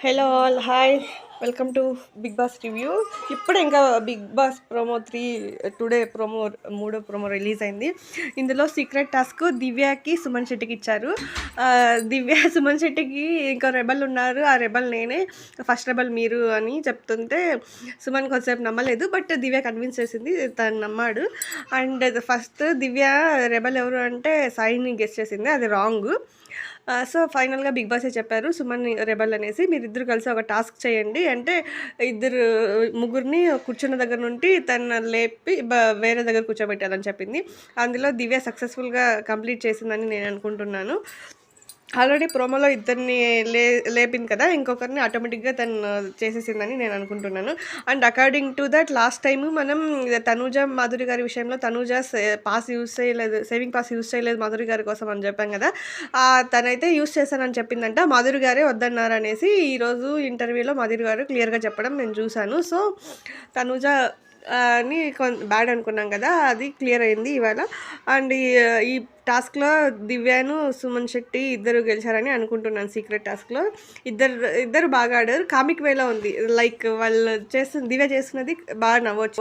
Hello all hi welcome to Bigg Boss review. ఇప్పుడు ఇంకా Bigg Boss promo 3 today promo మూడో promo release అయింది. ఇందులో సీక్రెట్ టాస్క్ దివ్యకి సుమన్ శెట్టికి ఇచ్చారు. దివ్య సుమన్ శెట్టికి ఇంకో రెబల్ ఉన్నారు, ఆ రెబల్ నేనే, ఫస్ట్ రెబల్ మీరు అని చెప్తుంటే సుమన్ కొంతసేపు నమ్మలేదు, బట్ దివ్య కన్విన్స్ చేసింది, తను నమ్మాడు. అండ్ ఫస్ట్ దివ్య రెబల్ ఎవరు అంటే సాయిని గెస్ట్ చేసింది, అది రాంగ్. సో ఫైనల్గా బిగ్ బాసే చెప్పారు సుమన్ రెబల్ అనేసి. మీరిద్దరు కలిసి ఒక టాస్క్ చేయండి అంటే ముగ్గురిని కూర్చున్న దగ్గర నుండి తను లేపి వేరే దగ్గర కూర్చోబెట్టాలని చెప్పింది. అందులో దివ్య సక్సెస్ఫుల్గా కంప్లీట్ చేసిందని నేను అనుకుంటున్నాను. ఆల్రెడీ ప్రోమోలో ఇద్దరిని లేపింది కదా, ఇంకొకరిని ఆటోమేటిక్గా తను చేసేసిందని నేను అనుకుంటున్నాను. And according to that last time మనం తనూజ మాధురి గారి విషయంలో తనూజ పాస్ యూజ్ చేయలేదు, సేవింగ్ పాస్ యూజ్ చేయలేదు మాధురి గారి కోసం అని చెప్పాం కదా, తనైతే యూజ్ చేశానని చెప్పిందంట. మాధురి గారే వద్దన్నారు అనేసి ఈరోజు ఇంటర్వ్యూలో మాధురి గారు క్లియర్గా చెప్పడం నేను చూశాను. సో తనూజ అని బ్యాడ్ అనుకున్నాం కదా, అది క్లియర్ అయింది ఇవాళ. అండ్ ఈ టాస్క్లో దివ్యాను సుమన్ శెట్టి ఇద్దరు గెలిచారని అనుకుంటున్నాను. సీక్రెట్ టాస్క్లో ఇద్దరు బాగా ఆడారు. కామిక్ వేలో ఉంది, లైక్ వాళ్ళు దివ్య చేస్తున్నది బాగా నవ్వచ్చు.